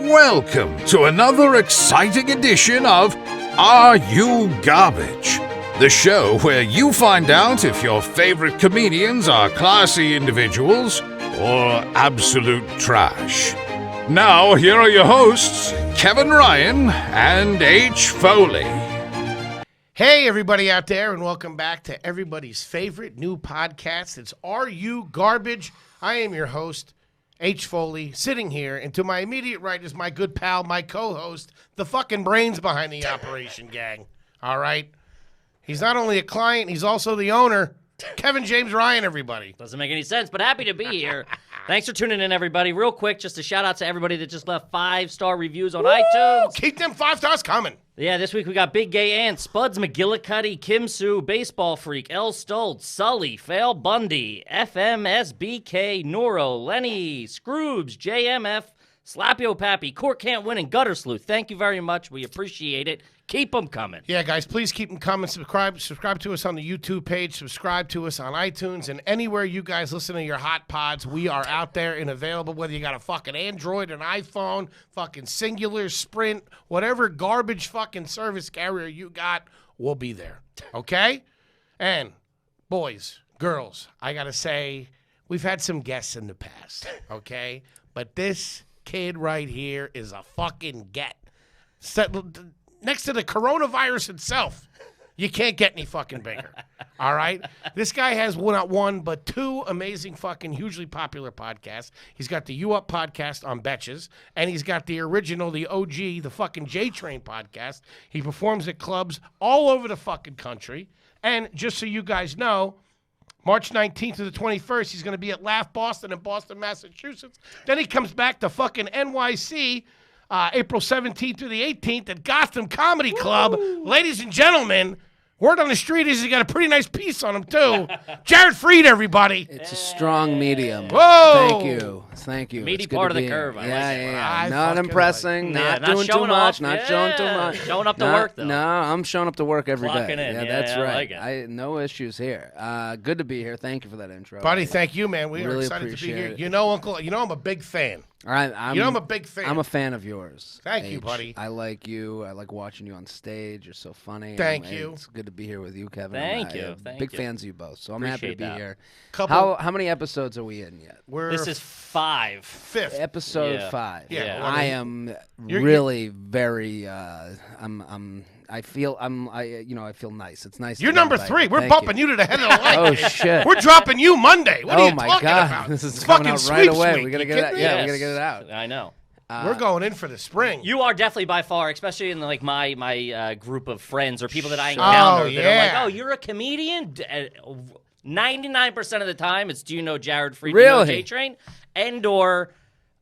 Welcome to another exciting edition of Are You Garbage? The show where you find out if your favorite comedians are classy individuals or absolute trash. Now, here are your hosts, Kevin Ryan and H. Foley. Hey, everybody out there, and welcome back to everybody's favorite new podcast. It's Are You Garbage? I am your host, H. Foley, sitting here, and to my immediate right is my good pal, my co-host, the fucking brains behind the operation, gang. All right? He's not only a client, he's also the owner. Kevin James Ryan, everybody. Doesn't make any sense, but happy to be here. Thanks for tuning in, everybody. Real quick, just a shout-out to everybody that just left 5-star reviews on iTunes. Keep them 5 stars coming. Yeah, this week we got Big Gay Ant, Spuds McGillicuddy, Kim Sue, Baseball Freak, L. Stoltz, Sully, Fail Bundy, FMSBK, Noro, Lenny, Scroobs, JMF, Slappio Pappy, Court Can't Win, and Gutter Sleuth. Thank you very much. We appreciate it. Keep them coming. Yeah, guys, please keep them coming. Subscribe to us on the YouTube page. Subscribe to us on iTunes and anywhere you guys listen to your hot pods. We are out there and available, whether you got a fucking Android, an iPhone, fucking Singular, Sprint, whatever garbage fucking service carrier you got, we'll be there. Okay? And boys, girls, I got to say, we've had some guests in the past, okay? But this kid right here is a fucking get. Next to the coronavirus itself, you can't get any fucking bigger. All right? This guy has not one, but 2 amazing fucking hugely popular podcasts. He's got the You Up podcast on Betches, and he's got the original, the OG, the fucking JTrain podcast. He performs at clubs all over the fucking country. And just so you guys know, March 19th to the 21st, he's going to be at Laugh Boston in Boston, Massachusetts. Then he comes back to fucking NYC April 17th through the 18th at Gotham Comedy Club. Woo! Ladies and gentlemen, word on the street is he got a pretty nice piece on him, too. Jared Freid, everybody. It's a strong medium. Whoa! Thank you. Meaty part of the curve. I like it. Yeah. Not impressing, not doing too much, not showing too much. Showing up to work, though. No, I'm showing up to work every day. Clocking in. Yeah, that's right. I like it. No issues here. Good to be here. Thank you for that intro. Buddy, thank you, man. We are really excited to be here. appreciate it. You know, Uncle, I'm a big fan. I'm I'm a big fan. I'm a fan of yours. Thank you, H. buddy. I like you. I like watching you on stage. You're so funny. Thank you. It's good to be here with you, Kevin. Thank you. Big fans of you both. So I'm happy to be here. Couple- How many episodes are we in yet? This is 5. 5th. Episode Yeah. 5. Yeah. I am You're- really very. I feel nice. It's nice. You're to number be 3. We're Thank bumping you to the head of the line. Oh shit! We're dropping you Monday. What are Oh you my talking god! about? This is It's coming fucking out right sweeps away. week. We gotta You get it out. kidding me? Yeah, Yes. we gotta get it out. I know. We're going in for the spring. You are definitely by far, especially in like my group of friends or people that I encounter that are like, oh, you're a comedian? 99% of the time, it's do you know Jared Freid, Really? do you know JTrain, and or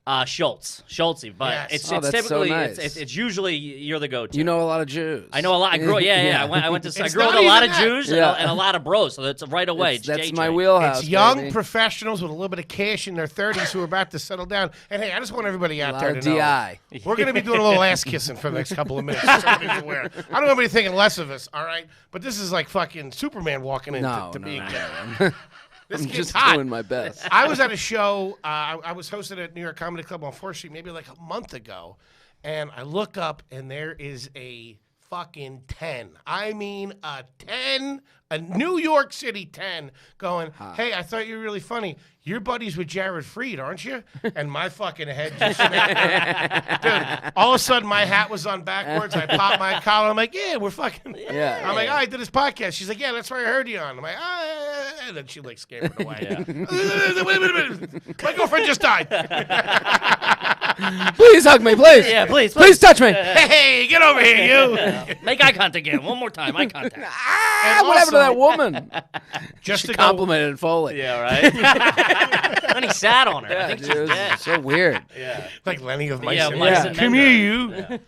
Schultzy. But Yes. it's Oh, that's typically so nice. it's usually you're the go-to. You know a lot of Jews. I know a lot. I grew I went to I It's grew up not with a lot even of that. Jews Yeah. and a lot of bros, so that's right away. That's JTrain. my wheelhouse. It's young baby. professionals with a little bit of cash in their 30s who are about to settle down. And hey, I just want everybody A out lot there of to know. DI. We're going to be doing a little ass kissing for the next couple of minutes. Just so everybody's aware. I don't want anybody thinking less of us, all right? But this is like fucking Superman walking in to be a guy. This I'm kid's just hot. doing my best. I was at a show. I was hosted at New York Comedy Club on 4th Street maybe like a month ago. And I look up, and there is a fucking 10. I mean a 10, a New York City 10 going, hey, I thought you were really funny. You're buddies with Jared Freid, aren't you? And my fucking head just snapped. Dude, all of a sudden my hat was on backwards. I popped my collar. I'm like, yeah, we're fucking. Yeah. I'm like, oh, I did this podcast. She's like, yeah, that's where I heard you on. I'm like, ah, and then she like scampered away. Yeah. Wait a minute. My girlfriend just died. Please hug me, please. Yeah, please. Please touch me. Hey, get over here, you. Make eye contact again. One more time. Eye contact. And What happened to also, that woman? Just She to go, complimented Foley. Yeah, right. Then he sat on her. I Yeah, think dude, she's it was dead. so weird. Yeah. like Lenny of Mice. Yeah, and Mice Men. and Come Men. here, you.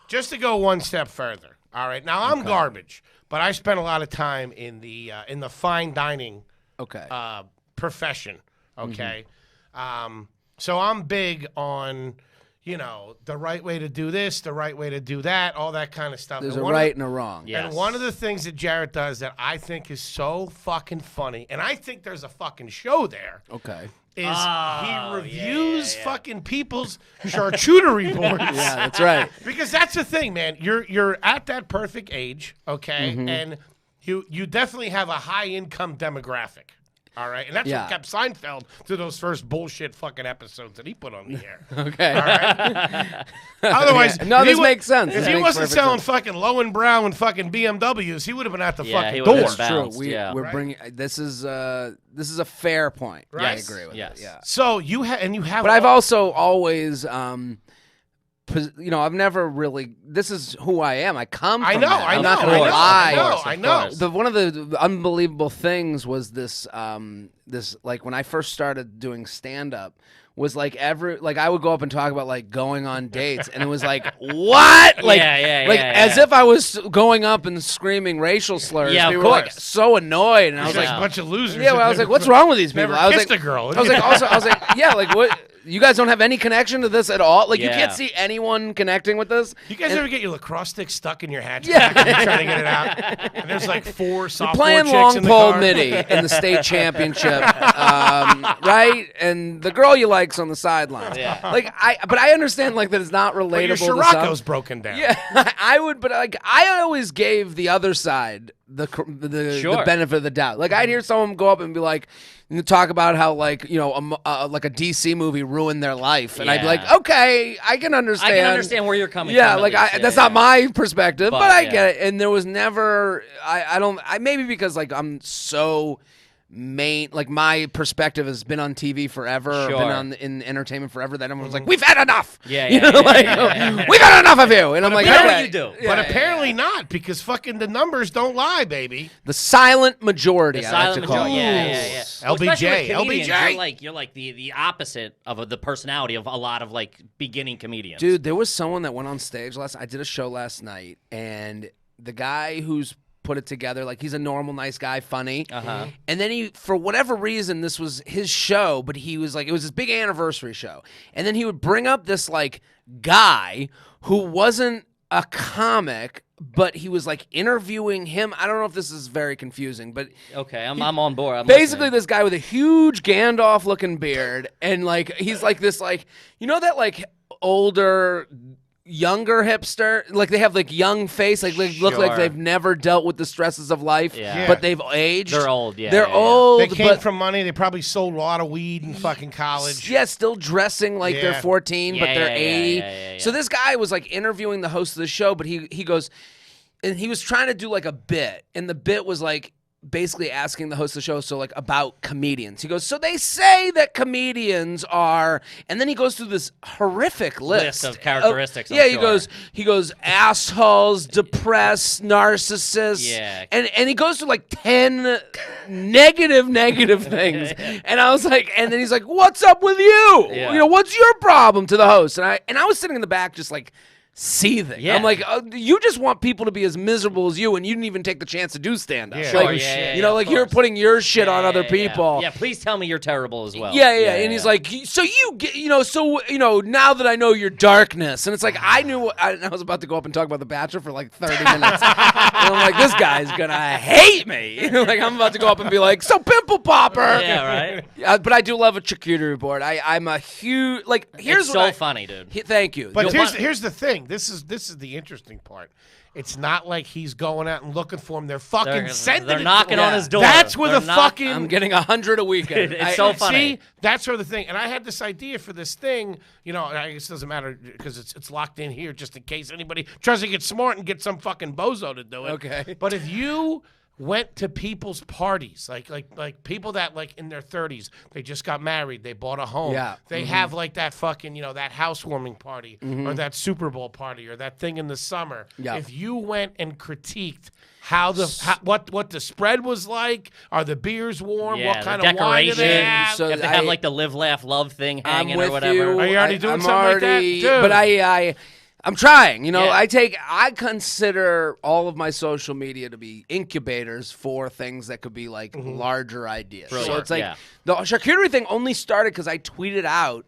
Just to go one step further. All right. Now I'm garbage, but I spent a lot of time in the fine dining Okay. profession. Okay. So I'm big on, the right way to do this, the right way to do that, all that kind of stuff. There's a right and a wrong. Yes. And one of the things that Jared does that I think is so fucking funny, and I think there's a fucking show there. Okay. Is he reviews fucking people's charcuterie boards. Yeah, that's right. Because that's the thing, man. You're at that perfect age, okay? And you definitely have a high income demographic. All right, and that's what kept Seinfeld to those first bullshit fucking episodes that he put on the air. Okay. All right. Otherwise, this makes sense. If he wasn't selling fucking Lowenbrow and fucking BMWs, he would have been at the fucking door. door. Bounced, True. We're bringing this is a fair point. Right. I agree with it. Yeah. So you have, But I've also always I've never really. This is who I am. I come from that. I'm not going to lie. I know. One of the unbelievable things was this. This when I first started doing stand up was I would go up and talk about going on dates, and it was what? As if I was going up and screaming racial slurs. Yeah, People of were course. so annoyed, and I was a bunch of losers. yeah. Well, I was like, what's wrong with these people? Never I was kissed a girl. I was like, yeah, what? You guys don't have any connection to this at all? You can't see anyone connecting with this? You guys ever get your lacrosse stick stuck in your hatchet? Yeah. You're trying to get it out. And there's 4 sophomore playing chicks long in the pole car. midi in the state championship, right? And the girl you like's on the sidelines. Yeah. But I understand that it's not relatable. But your to some. Scirocco's broken down. Yeah, I would, but I always gave the other side the benefit of the doubt. I'd hear someone go up and be like, talk about how a DC movie ruined their life, and I'd be like, okay, I can understand. I can understand where you're coming from. Yeah, That's not my perspective, but I get it. And there was never, maybe because I'm so my perspective has been on TV forever, been in entertainment forever, that everyone's like, we've had enough. We've had enough of you. And I'm like, apparently okay. you do. But apparently not, because fucking the numbers don't lie, baby. The silent majority, The I silent like to call majority. it. Yeah. LBJ. Well, especially with comedians, LBJ. You're the opposite of the personality of a lot of beginning comedians. Dude, there was someone that went on stage I did a show last night, and the guy who's put it together, he's a normal, nice guy, funny. Uh-huh. And then he, for whatever reason, this was his show, but he was it was his big anniversary show. And then he would bring up this guy who wasn't a comic, but he was interviewing him. I don't know if this is very confusing, but okay, I'm on board. I'm basically listening. this guy with a huge Gandalf looking beard, and he's this that older, younger hipster, they have look Sure. like they've never dealt with the stresses of life, Yeah. but they've aged. They're old, They're old. They came but from money. They probably sold a lot of weed in fucking college. yeah, still dressing like they're 14, but they're 80. Yeah. So this guy was interviewing the host of the show, but he goes, and he was trying to do a bit, and the bit was basically asking the host of the show, so about comedians. He goes, so they say that comedians are, and then he goes through this horrific list of characteristics. I'm yeah, sure. he goes assholes, depressed, narcissists, and he goes through 10 negative things, and I was and then he's like, what's up with you? Yeah. What's your problem, to the host? And I was sitting in the back just seething. Yeah. I'm like, you just want people to be as miserable as you, and you didn't even take the chance to do stand-up. Yeah. Sure, You're putting your shit on other people. Yeah, please tell me you're terrible as well. Yeah. And he's like, so you get, now that I know your darkness, and it's I knew, I was about to go up and talk about The Bachelor for 30 minutes, and I'm like, this guy's gonna hate me. I'm about to go up and be like, so pimple popper. Yeah, right. But I do love a charcuterie board. I'm a huge here's It's what so funny, dude. Thank you. But here's the thing. This is the interesting part. It's not like he's going out and looking for him. They're fucking sending They're it knocking to him. on his door. That's where They're the not- fucking... I'm getting 100 a weekend. It's so funny. See, that's where the thing. And I had this idea for this thing. I guess it doesn't matter because it's locked in here just in case anybody tries to get smart and get some fucking bozo to do it. Okay. But if you went to people's parties, like people that in their 30s, they just got married, they bought a home, Yeah. they have that fucking that housewarming party or that Super Bowl party or that thing in the summer. Yeah. If you went and critiqued what the spread was like, are the beers warm, Yeah, what the kind of wine do they decorations. have? So If they have the live, laugh, love thing I'm hanging with or whatever. you. Are you already doing I'm something like that? already, Dude. But I'm trying. Yeah. I consider all of my social media to be incubators for things that could be larger ideas. Brilliant. So it's Yeah. the charcuterie thing only started because I tweeted out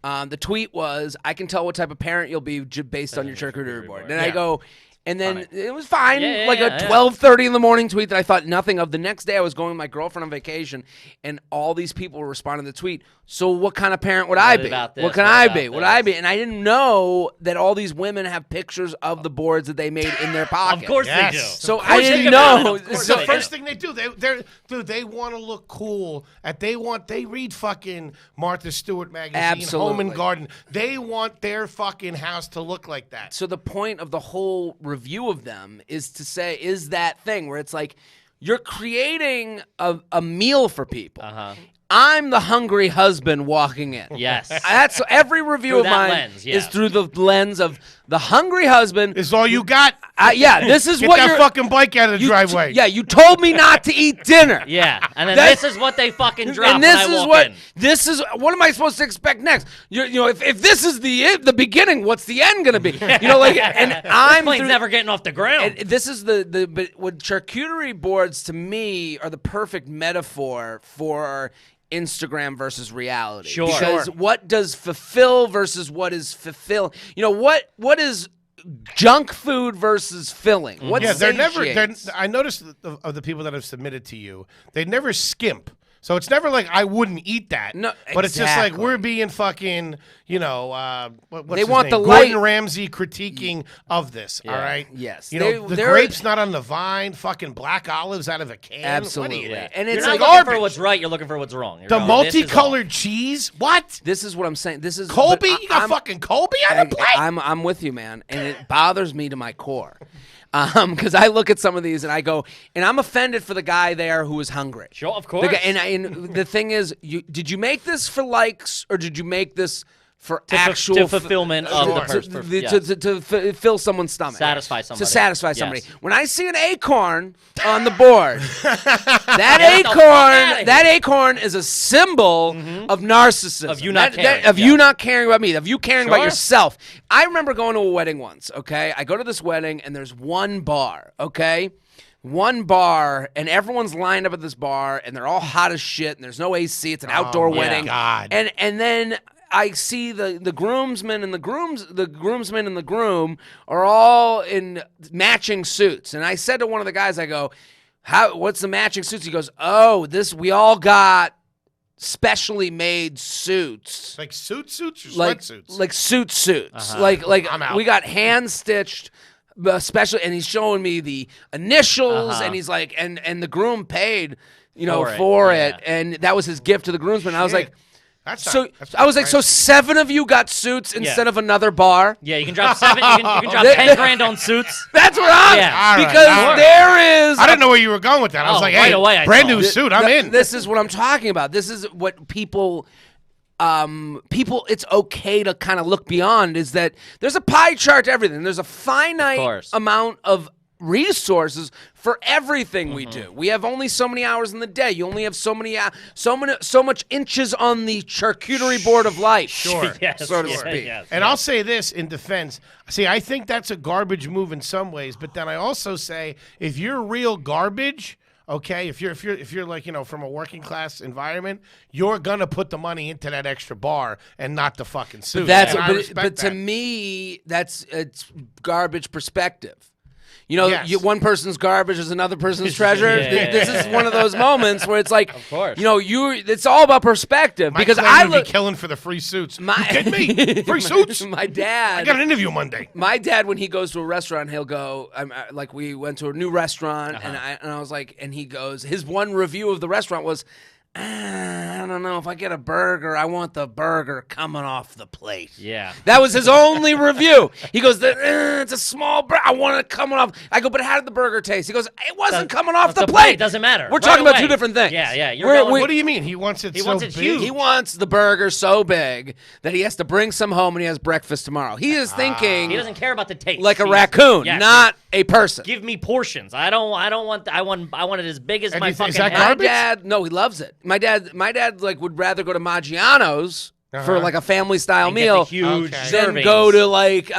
The tweet was, "I can tell what type of parent you'll be based on your charcuterie board." And I go, and then it was fine, a 12:30 in the morning tweet that I thought nothing of. The next day I was going with my girlfriend on vacation, and all these people were responding to the tweet. So what kind of parent would I be? What can I be? Would I be? And I didn't know that all these women have pictures of the boards that they made in their pocket. Of course they do. So I didn't know. It's the first thing they do. They want to look cool. They read fucking Martha Stewart magazine, Home and Garden. They want their fucking house to look like that. So the point of the whole review of them is to say, is that thing where it's like you're creating a meal for people. I'm the hungry husband walking in. Yes. That's every review of mine is through the lens of the hungry husband. Is all you got? This is Get what that fucking bike out of the driveway. You told me not to eat dinner. Yeah, and then this is what they fucking drop. And this when I walk in. This is what am I supposed to expect next? If this is the beginning, what's the end gonna be? And I'm plane's never getting off the ground. And this is but what charcuterie boards to me are the perfect metaphor for Instagram versus reality. Sure. Because what does fulfill versus what is fulfill? What is junk food versus filling? What I noticed of the people that have submitted to you, they never skimp. So it's never like I wouldn't eat that. No, but it's just like we're being fucking, what's they his want name? the Gordon Ramsay critiquing of this. All right. Yes. The grapes not on the vine. Fucking black olives out of a can. Absolutely. And it's you're not like looking for what's right. You're looking for what's wrong. The multicolored cheese. What? This is what I'm saying. This is Colby. You got fucking Colby on the plate. I'm with you, man, and it bothers me to my core. Because I look at some of these and I go, and I'm offended for the guy there who is hungry. Sure, of course. And the thing is, did you make this for likes or did you make this for to fulfillment of the person? To fill someone's stomach. Satisfy somebody. To satisfy somebody. Yes. When I see an acorn on the board, that acorn is a symbol of narcissism. Of you not caring. You not caring about me. Of you caring about yourself. I remember going to a wedding once, okay? I go to this wedding and there's one bar, okay? One bar, and everyone's lined up at this bar, and they're all hot as shit, and there's no AC. It's an outdoor wedding. God. And then I see the groomsmen and the groomsmen and the groom are all in matching suits. And I said to one of the guys, I go, what's the matching suits? He goes, we all got specially made suits. Like suits or sweatsuits? Like suits. Like I'm out. We got hand stitched. Especially, and he's showing me the initials, and he's like, and the groom paid, for it, and that was his gift to the groomsmen. I was like, so 7 of you got suits instead of another bar. Yeah, you can drop 7. You can drop 10 grand on suits. That's what I'm. Because there is. I didn't know where you were going with that. I was like, hey, brand new suit. I'm in. This is what I'm talking about. This is what people. It's okay to kind of look beyond, is that there's a pie chart to everything. There's a finite amount of resources for everything we do. We have only so many hours in the day. You only have so much inches on the charcuterie board of life. Sure. So to speak. Yes, and I'll say this in defense. See, I think that's a garbage move in some ways, but then I also say if you're real garbage, okay, if you're like, from a working class environment, you're gonna put the money into that extra bar and not the fucking suit. But to me, it's garbage perspective. One person's garbage is another person's treasure. This is one of those moments where it's like, of course. It's all about perspective. Because I would be killing for the free suits. You kidding me? Free suits? My dad. I got an interview Monday. My dad, when he goes to a restaurant, he'll go. Like we went to a new restaurant, and I was like, and he goes. His one review of the restaurant was, I don't know, if I get a burger, I want the burger coming off the plate. Yeah. That was his only review. He goes, it's a small burger. I want it coming off. I go, but how did the burger taste? He goes, it wasn't coming off the plate. Doesn't matter. We're talking about two different things. Yeah. What do you mean? He wants it so big? Huge. He wants the burger so big that he has to bring some home and he has breakfast tomorrow. He is thinking. He doesn't care about the taste. Like a raccoon, not a person. Give me portions. I want it as big as my fucking is that head. garbage? My dad, no, he loves it. My dad would rather go to Maggiano's for like a family style And get meal. the huge Okay. Then servings. go to like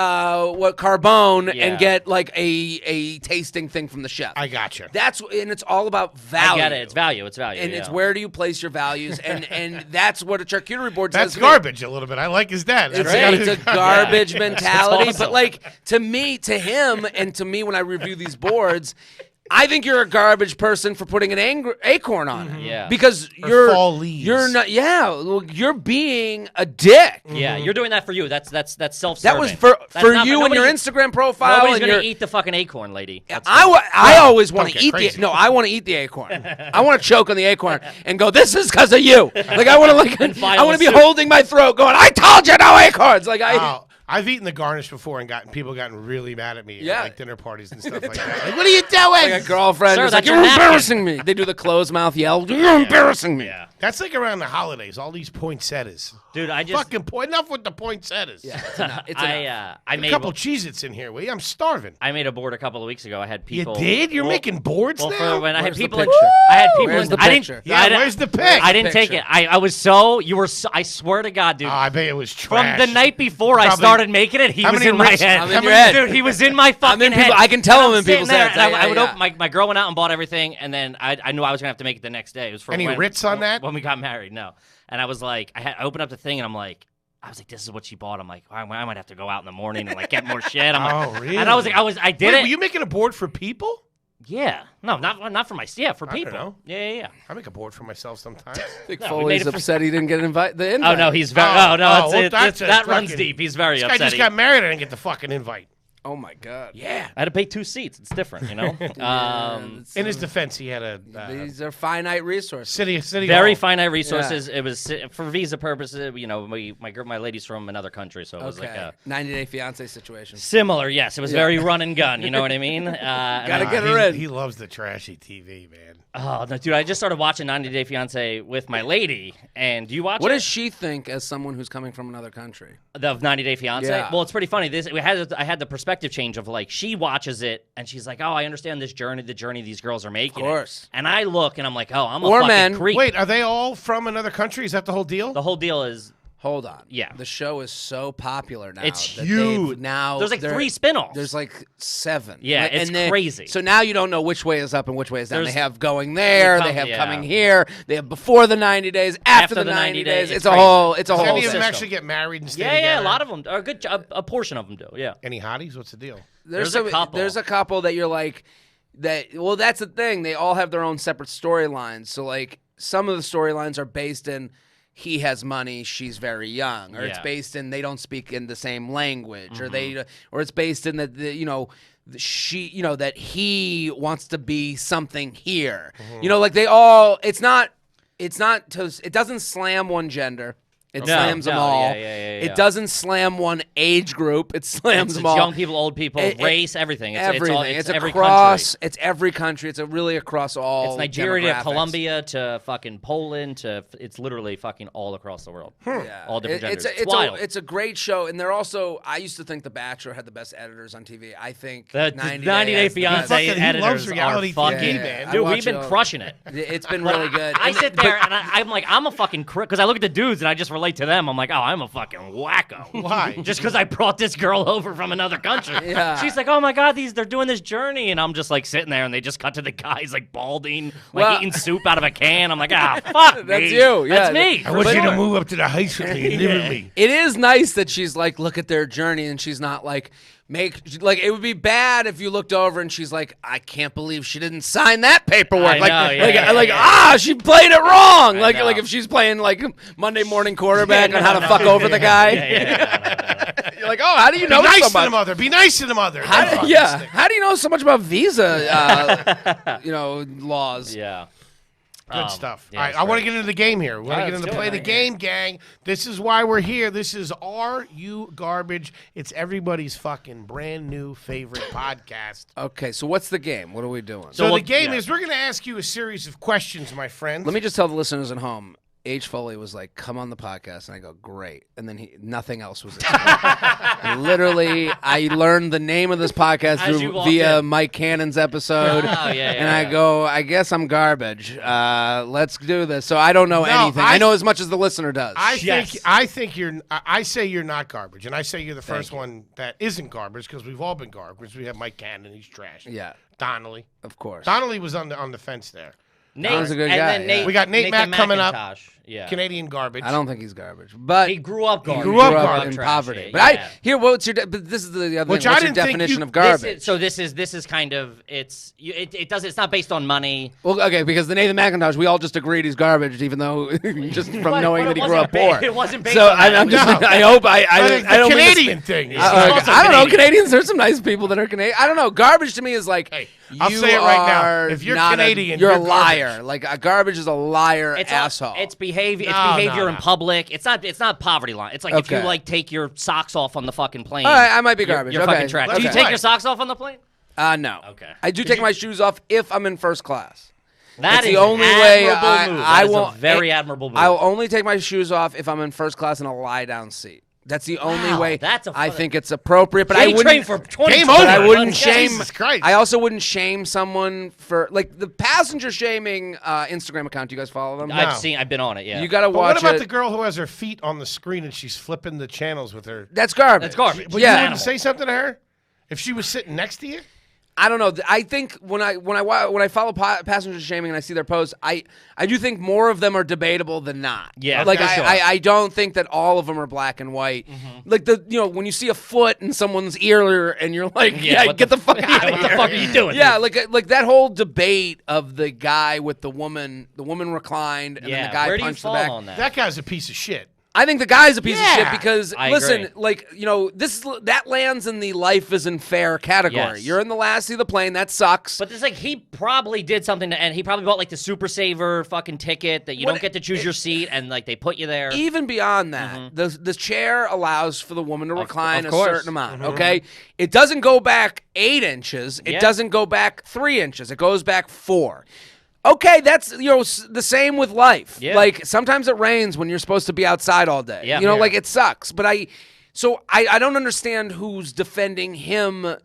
Carbone Yeah. and get like a tasting thing from the chef. I gotcha. And it's all about value. I get it. It's value. It's value. And yeah. it's where do you place your values, and that's what a charcuterie board That's says. to me. garbage a little bit. I like his dad. That's It's a garbage Yeah. mentality, It's awesome. but like to him, and to me when I review these boards, I think you're a garbage person for putting an acorn on it. Yeah. Because Or fall leaves. you're not. Yeah, well, you're being a dick. Yeah, you're doing that for you. That's self-serving. That was for you and your Instagram profile. Nobody's and gonna your, eat the fucking acorn, lady. That's I always want Don't to get eat crazy. I want to eat the acorn. I want to choke on the acorn and go, this is because of you. Like I want to file I want to a be suit. holding my throat going, I told you no acorns. Like Oh, I've eaten the garnish before and people gotten really mad at me Yeah. at like dinner parties and stuff like that. Like, what are you doing? like a girlfriend Sir, is like, that's you're your napkin." embarrassing me. They do the closed mouth yell, you're embarrassing me. Yeah, That's like around the holidays. All these poinsettias. dude. I just Fucking enough with the poinsettias. Yeah, it's enough. It's I enough. I A made couple Cheez-Its in here, will you? I'm starving. I made a board a couple of weeks ago. I had You people. did? You're Well- making boards Well, now? for when I had Where's the people, in, picture? I had people. Where's in, the I picture? didn't. Yeah, I didn't- where's the pic? I didn't take Picture. it. I was so you were. So, I swear to God, dude. Oh, I bet it was From trash. the night before I Probably- started making it, he How was many in my rich- head. I'm in your head. Dude, he was in my fucking in head. people- I can tell And him I'm in people's sitting there, heads. and I would Yeah. open my girl went out and bought everything, and then I knew I was gonna have to make it the next day. It was for Any when, Ritz on that? when we got married. No, and I was like, I opened up the thing, and I was like, this is what she bought. I'm like, I might have to go out in the morning and like get more shit. I'm like, Oh, really? And I was like, I did Wait, it. were you making a board for people? Yeah, no, not for for I don't people. know. Yeah. I make a board for myself sometimes. I think No, we Foley's made it for- upset he didn't get the invite. Oh no, he's very. Oh, Oh, no, oh, it's, well, it, that's it's- that a runs fucking- deep. He's very This guy upset. just got married. I didn't get the fucking invite. Oh my God. Yeah. I had to pay 2 seats. It's different, you know. In his defense, he had a These are finite resources. city Very hall. finite resources. It was for visa purposes. You know, my lady's from another country, so it was like Okay. a 90-day fiance situation. similar. Yes, it was very run and gun. You know what I mean? Gotta get he, her in. He loves the trashy TV, man. Oh no, dude! I just started watching 90 Day Fiance with my lady. And do you watch What it? does she think as someone who's coming from another country? The 90 Day Fiance? Yeah. Well, it's pretty funny. I had the perspective change of like she watches it and she's like, "Oh, I understand the journey these girls are making." Of course. And I look and I'm like, "Oh, I'm a Or fucking men. creep." Wait, are they all from another country? Is that the whole deal? The whole deal is Hold on. Yeah. The show is so popular now. It's that they've huge. Now There's like they're- 3 spin-offs. There's like 7. Yeah, Like, it's and crazy. So now you don't know which way is up and which way is down. There's- They have going there. They have yeah. coming here. They have before the 90 days. After the 90 days. it's It's a crazy. whole. It's a Does whole. any of them system. actually get married and stay yeah, together? a lot of them. A portion of them do. Yeah. Any hotties? What's the deal? There's a couple. There's a couple that you're like that. Well, that's the thing. They all have their own separate storylines. So like some of the storylines are based in he has money, she's very young, or it's Yeah. based in they don't speak in the same language, or it's based in that that he wants to be something here. You know, like they all. It doesn't slam one gender. It slams them no, all. yeah. It doesn't slam one age group. It slams It's them all. young people, old people, Race, everything. everything. It's every across. country. It's every country. It's really across all. It's Nigeria to demographics. Colombia to fucking Poland to it's literally fucking all across the world. Yeah. All different genders. It's wild. it's a great show, and they're also. I used to think The Bachelor had the best editors on TV. I think The 90 90 Day has the best. Fiance He loves editors reality are fucking. TV, Yeah, man. I Dude, watch we've been it all. crushing it. It's been really good. I And- sit there and I'm like, I'm a fucking because I look at the dudes and I just relate to them. I'm like, oh, I'm a fucking wacko. Why? Just because I brought this girl over from another country. Yeah. She's like, oh my god, they're doing this journey, and I'm just like sitting there, and they just cut to the guys like balding, like Well- eating soup out of a can. I'm like, ah, fuck That's me. you, yeah. That's me. I for want you to sure. move up to the heights with me and live with me. It is nice that she's like, look at their journey, and she's not like, it would be bad if you looked over and she's like, I can't believe she didn't sign that paperwork. I know, yeah. She played it wrong. Like know. if she's playing like Monday morning quarterback on how to fuck over the guy. Yeah. You're like, oh, how do you Be know nice so to the much? mother. Be nice to the mother. How do you know so much about visa, laws? Yeah. Good stuff. yeah, All right, it's I want great. to get into the game here. We want to right, get into let's do play it. the game, gang. This is why we're here. This is Are You Garbage? It's everybody's fucking brand new favorite podcast. Okay, so what's the game? What are we doing? So the what- game yeah. is we're going to ask you a series of questions, my friend. Let me just tell the listeners at home. H. Foley was like, "Come on the podcast," and I go, "Great." And then nothing else was explained. Literally, I learned the name of this podcast via Mike Cannon's episode, and I go, "I guess I'm garbage. Let's do this." So I don't know anything. I know as much as the listener does. I think you're. I say you're not garbage, and I say you're the first one that isn't garbage because we've all been garbage. We have Mike Cannon, he's trash. Yeah, Donnelly, of course. Donnelly was on the fence there. Nate was a good guy. Then we got Nate Mack coming up. Yeah. Canadian garbage. I don't think he's garbage, but he grew up garbage. He grew up in trashy. poverty. But yeah. what's your? But this is the other Which thing. What's I your didn't think definition you- of garbage? This is kind of it's not based on money. Well, okay, because the Nathan McIntosh, we all just agreed he's garbage, even though just from knowing that he grew up poor. It wasn't based So on that. I'm just. I hope I don't mean Canadian thing. I don't know. Canadians, there's some nice people that are Canadian. I don't know. Garbage to me is like, Hey, I'll say it right now. If you're Canadian, you're a you're liar. garbage. Like a garbage is a liar asshole. It's behavior. No, It's behavior no, in no. public. It's not poverty line. It's like if you Okay. like take your socks off on the fucking plane. All right, I might be garbage. You're Okay. fucking trash. Let's Do you play. take your socks off on the plane? No. Okay. I do take my shoes off if I'm in first class. That That's is the only an way admirable move. I That is won't. a very admirable move. I will only take my shoes off if I'm in first class in a lie down seat. That's the only Wow, way. that's a I fun- think it's appropriate, but I JTrain wouldn't. for 20 Game times. over. But I wouldn't Jesus shame. Christ. I also wouldn't shame someone for like the passenger shaming Instagram account. Do you guys follow them? I've been on it. Yeah. You got to But watch what about it. the girl who has her feet on the screen and she's flipping the channels with her? That's garbage. That's garbage. But Yeah. you wouldn't say something to her if she was sitting next to you? I don't know. I think when I follow passenger shaming and I see their posts, I do think more of them are debatable than not. Yeah, like for sure. I don't think that all of them are black and white. Like when you see a foot in someone's ear and you're like, what get the fuck out of here. What the fuck are you doing? Yeah, like that whole debate of the guy with the woman reclined and then the guy Where do you punched the fall back. on that? That guy's a piece of shit. I think the guy's a piece of shit Yeah. because I listen, agree. like that lands in the life isn't fair category. Yes. You're in the last seat of the plane. That sucks. But it's like he probably did something and he probably bought like the Super Saver fucking ticket that you don't get to choose your seat and like they put you there. Even beyond that, the chair allows for the woman to recline of a course. certain amount. Okay, it doesn't go back 8 inches. It Yeah. doesn't go back 3 inches. It goes back 4. Okay, that's the same with life. Yeah. Like sometimes it rains when you're supposed to be outside all day. Yeah. Like it sucks. But I don't understand who's defending him.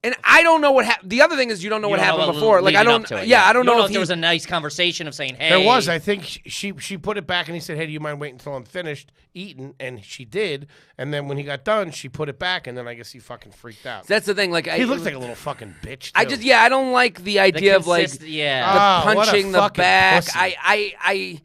And I don't know what happened. The other thing is you don't know You what don't know happened what before. Like I leading don't. up to it, Yeah, I don't You know if if there was a nice conversation of saying, "Hey." There was. I think she put it back and he said, "Hey, do you mind waiting until I'm finished eating?" And she did. And then when he got done, she put it back. And then I guess he fucking freaked out. That's the thing. Like He looked like a little fucking bitch. I too. just I don't like the idea of like yeah. Oh, what a punching the fucking back. pussy.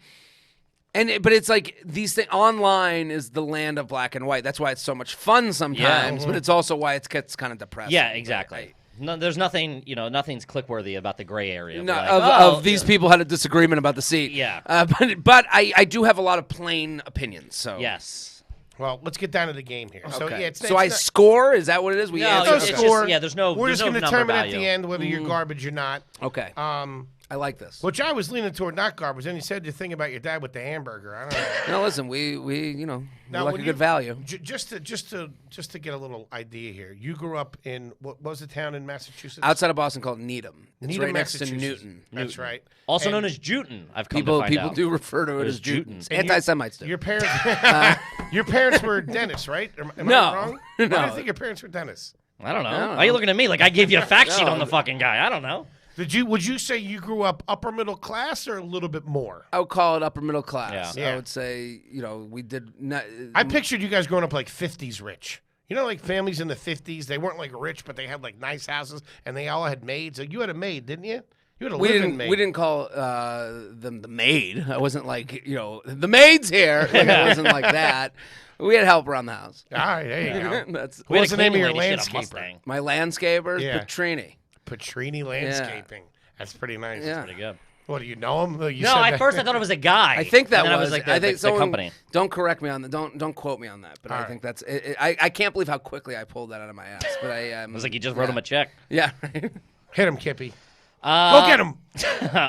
But it's like these things online is the land of black and white. That's why it's so much fun sometimes, but it's also why it gets kind of depressing. Yeah, exactly. No, there's nothing, nothing's click-worthy about the gray area. No, Like, of these people had a disagreement about the seat. Yeah. But I do have a lot of plain opinions. So Yes. Well, let's get down to the game here. So Okay. yeah, it's I not- score. Is that what it is? We No, answer? it's Okay. just- yeah, there's no. We're there's just no going to number determine at value. the end whether you're garbage or not. Okay. I like this. Which I was leaning toward not garbage. Then you said the thing about your dad with the hamburger. I don't know. No, listen, we we Now, like when a good value. Just to get a little idea here. You grew up in what was the town in Massachusetts? Outside of Boston called Needham. It's Needham, right next to Massachusetts. Newton. That's right. Also And known as Juten. I've come to People find out. do refer to it as As Juten. Jutons. And Anti-Semites do. Your parents, your parents were dentists, right? Am No. I wrong? Why do No. you think your parents were dentists? I don't know. I don't Why are you know. looking at me like I gave you a fact sheet No. on the fucking guy? I don't know. Would you say you grew up upper middle class or a little bit more? I would call it upper middle class. Yeah. Yeah. I would say, we did not. I pictured you guys growing up like 50s rich. You know, like families in the 50s, they weren't like rich, but they had like nice houses and they all had maids. You had a maid, didn't you? You had a living maid. We didn't call them the maid. I wasn't like, the maid's here. Like, I wasn't like that. We had help around the house. All right, there you go. That's We had What's a the name of cleaning your lady, she had a landscaper? Mustang. my landscapers, Yeah. Petrini. Petrini Landscaping. That's pretty nice. Yeah. Pretty good. What, do you know him? You No, said at that- first I thought it was a guy. I think that and then was. I like I think the someone. company. Don't correct me on that. Don't quote me on that. But All I right. think that's. I can't believe how quickly I pulled that out of my ass. But I. It was like you just wrote him a check. Yeah. Hit him, Kippy. Go get him.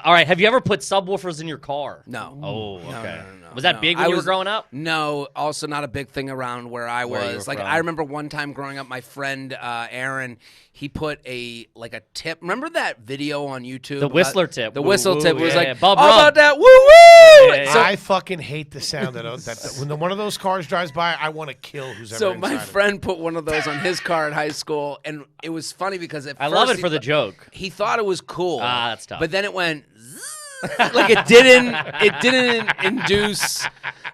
All right. Have you ever put subwoofers in your car? No. Oh, okay. No. Was that big when I you were was- growing up? No, also not a big thing around where I Where you was. were Like from. I remember one time growing up, my friend Aaron, he put a tip. Remember that video on YouTube? The Whistler tip. The Woo, Whistler woo, tip was yeah, like yeah. Bub all Rub. about that woo woo. I fucking hate the sound of that. When one of those cars drives by, I want to kill who's ever So inside my of it. friend put one of those on his car in high school, and it was funny because I love it for the joke. He thought it was cool. That's tough. But then it went like it didn't induce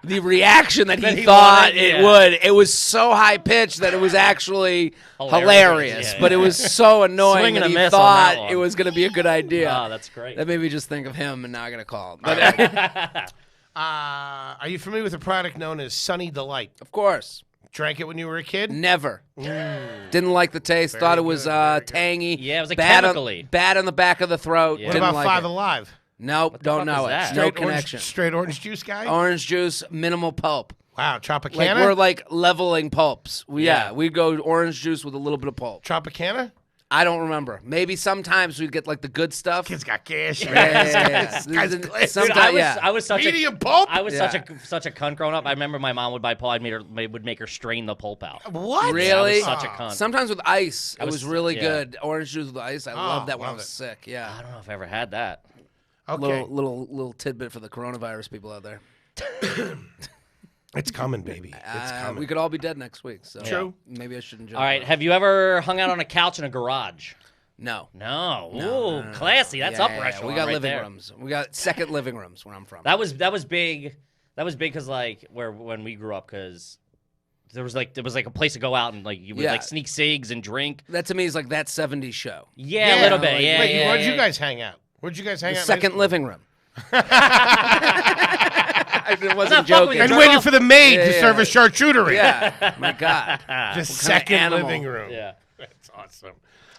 the reaction that he thought wanted, it would. It was so high pitched that it was actually hilarious, but it was so annoying Swing and that a he miss on thought that one. it was going to be a good idea. Oh, that's great. That made me just think of him, and now I got to call him. But Are you familiar with a product known as Sunny Delight? of course, Drank it when you were a kid? never. Didn't like the taste. Thought it was tangy. Yeah, it was like bad chemically. bad on the back of the throat. Yeah. What Didn't about like Five it. Alive? Nope, the don't fuck know was it. that? No Straight connection. Straight orange juice guy? Orange juice, minimal pulp. Wow, Tropicana? Like we're like leveling pulps. We go orange juice with a little bit of pulp. Tropicana? I don't remember. Maybe sometimes we get like the good stuff. Kid's got cash. Yeah. This guy's classy. Dude, Sometimes, yeah. I was such Medium pulp? I was Yeah. such a cunt growing up. I remember my mom would buy pulp. Would make her strain the pulp out. What? Really? I was such a cunt. Sometimes with ice, it was really yeah. good. Orange juice with ice. I loved that when I love was it. sick. Yeah. I don't know if I ever had that. Okay. Little tidbit for the coronavirus people out there. It's coming, baby. It's coming. We could all be dead next week. So True. Maybe I shouldn't joke. All right. about it. Have you ever hung out on a couch in a garage? No. No. No, Ooh, classy. That's Yeah, upper yeah, echelon We got right living there. rooms. We got second living rooms where I'm from. That was big. That was big because like when we grew up, because there was like a place to go out and like you would Yeah. like sneak cigs and drink. That to me is like that 70s show. Yeah, a little bit. like- Yeah. Wait, yeah, where'd you yeah. guys hang out? Where'd you guys hang The out? second living room. I wasn't not fucking joking. with And Jerk waiting off. for the maid Yeah, to yeah. serve a charcuterie. Yeah. My God. The second animal? living room. Yeah. That's awesome.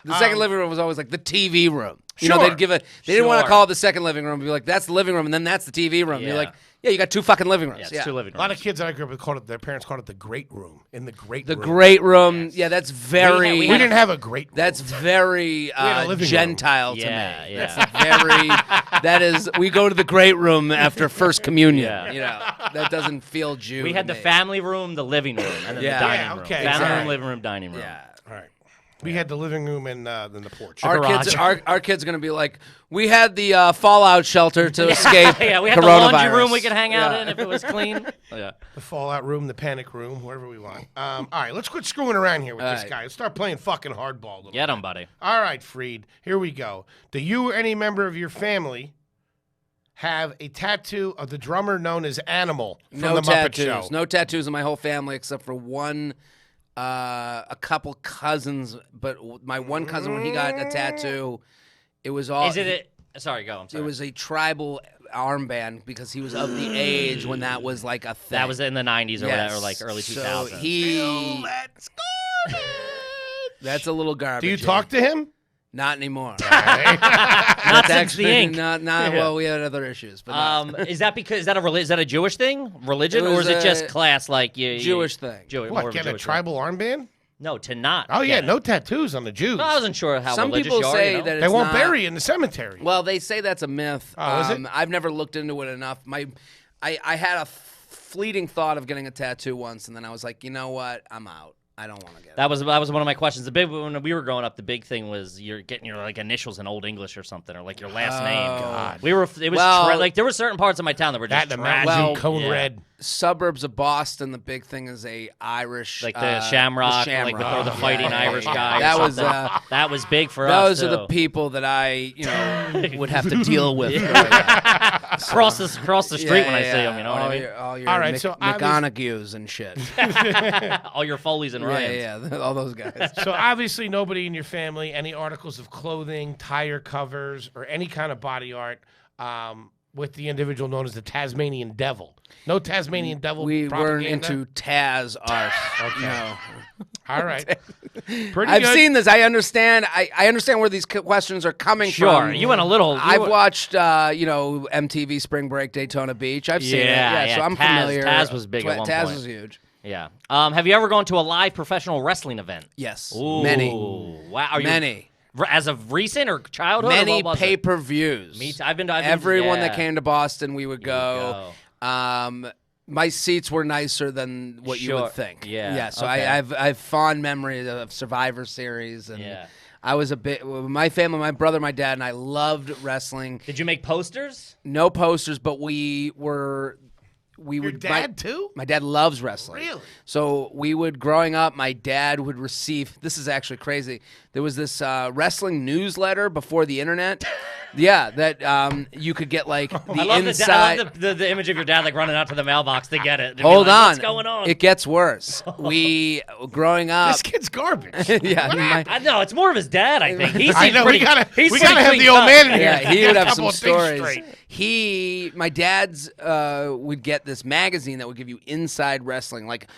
The second living room was always like the TV room. You know, Sure. they'd give it. They didn't want to Sure. call it the second living room. Be like, that's the living room, and then that's the TV room. Yeah. You're like, yeah, you got two fucking living rooms. Yeah, it's two living A lot rooms. of kids that I grew up with called it, their parents called it the great room. In the great The room. great room. Yeah, that's very. We didn't have a great room. That's very had a living room. Gentile to Yeah, me. yeah. That's very. That is. We go to the great room after first communion. Yeah. You know, that doesn't feel Jew. We to had the me. family room, the living room, and then Yeah. the dining Yeah, room. okay, Family exactly. room, living room, dining room. Yeah. All right. We had the living room and then the porch. Our garage. kids, our kids are gonna be like, we had the fallout shelter to escape. Yeah, we had the coronavirus. laundry room we could hang out Yeah. in if it was clean. Yeah. The fallout room, the panic room, wherever we want. All right, let's quit screwing around here with All this right. guy. Let's start playing fucking hardball. a little Get bit. him, buddy. All right, Freid, here we go. Do you or any member of your family have a tattoo of the drummer known as Animal from No the Muppet tattoos. Show? No tattoos in my whole family except for one, a couple cousins. But my one cousin, when he got a tattoo, it was all. Is it? Sorry, go. I'm sorry. It was a tribal armband because he was of the age when that was like a thing. That was in the 90s or Yes. whatever, like early 2000s. So he. That's a little garbage. Do you talk to him? Not anymore. Not since the ink. Not. Well, we had other issues, but not. Is that because is that a Jewish thing, religion, It or was is it just a class like you? Jewish thing. Jewish. What, more of get a Jewish tribal armband? thing. No, to not. Oh, yeah, get it. no tattoos on the Jews. No, I wasn't sure how Some religious people you are. say you know? that They it's won't not- bury you in the cemetery. Well, they say that's a myth. Oh, is it? I've never looked into it enough. I had a fleeting thought of getting a tattoo once, and then I was like, you know what? I'm out. I don't want to get it. That was one of my questions. The big when we were growing up, the big thing was you're getting your like initials in Old English or something, or like your last name. God. We were. It was Well- like there were certain parts of my town that were that just and the trash. Mountain Well, Cone yeah. Red. Suburbs of Boston, the big thing is a Irish, Like the Shamrock, the like or the Yeah, fighting yeah, Irish yeah. guy. That or was something. That was big for us. those are the too. people that I, would have to deal with. Cross the street when I see them. You know what I mean? All your All right, so McGonagues and shit. All your Foley's and Ryans. yeah, all those guys. So obviously nobody in your family, any articles of clothing, tire covers, or any kind of body art with the individual known as the Tasmanian Devil. No Tasmanian Devil We weren't propaganda? into Taz art. No. All right. Pretty I've good. seen this. I understand. I understand where these questions are coming Sure, from. you went a little. I've watched, MTV Spring Break Daytona Beach. I've seen it. Yeah, So I'm Taz- familiar. Taz was big at one Taz point. was huge. Yeah. Have you ever gone to a live professional wrestling event? Yes. Ooh, Many. Wow. Are you, Many. As of recent or childhood? or Many what was it? pay-per-views. Me too. I've been Everyone yeah. that came to Boston, we would go. My seats were nicer than what you Sure. would think. Yeah, Yeah. So okay. I've fond memories of Survivor Series and Yeah. I was my family, my brother, my dad, and I loved wrestling. Did you make posters? No posters, but we would. Your dad too? My dad loves wrestling. Really? So growing up, my dad would receive, this is actually crazy. There was this wrestling newsletter before the internet. Yeah, that you could get like the I love inside. I love the image of your dad like running out to the mailbox to get it. To Hold be like, on. What's going on? It gets worse. Growing up. This kid's garbage. Yeah, I know, it's more of his dad, I think. He I seems know. pretty, We gotta he's have pretty the old clean man cut. in here. Yeah, he would have Couple some of things stories. straight. My dad's would get this magazine that would give you inside wrestling, like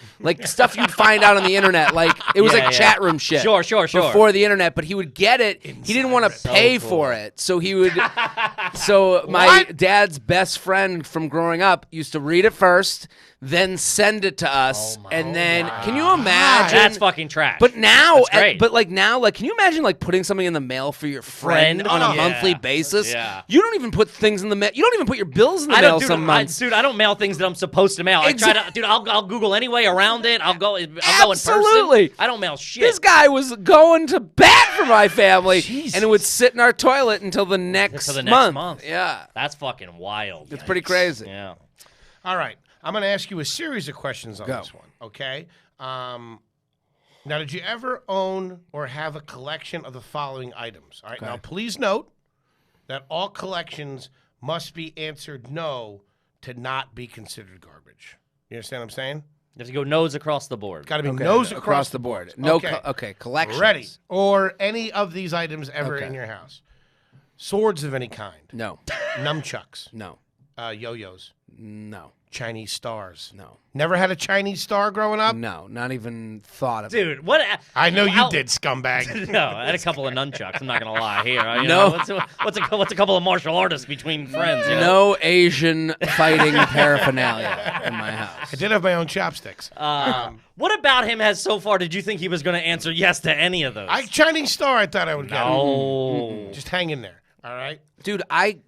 stuff you'd find out on the internet. Like it was like chat room shit. Sure. Before the internet, but he would get it. He didn't want to pay for it, so he would. So my dad's best friend from growing up used to read it first, then send it to us, and then can you imagine? That's fucking trash. But now, That's great. can you imagine like putting something in the mail for your friend on a monthly basis? Yeah. You don't even put things in the mail. You don't even put your bills in the mail some months. Dude, I don't mail things that I'm supposed to mail. I try to, dude. I'll Google anyway around it. I'll go in person. Absolutely. I don't mail shit. This guy was going to bat for my family, and it would sit in our toilet until the next month. Yeah, that's fucking wild. It's pretty crazy. Yeah. All right. I'm going to ask you a series of questions on this one, okay? Now, did you ever own or have a collection of the following items? All right. Now, please note that all collections must be answered no to not be considered garbage. You understand what I'm saying? You have to go nose across the board. Got to be nose across the board. Okay. Collections. Ready. Or any of these items ever in your house. Swords of any kind. No. Nunchucks. No. Yo-yos. No. Chinese stars. No. Never had a Chinese star growing up? No. Not even thought of it. Dude, what? I know you did, scumbag. No, I had a couple of nunchucks. I'm not gonna lie here. You No. know, what's a couple of martial artists between friends? You know? No Asian fighting paraphernalia in my house. I did have my own chopsticks. What about him has so far? Did you think he was going to answer yes to any of those? Chinese star, I thought I would get. No. Just hang in there. All right. Dude, I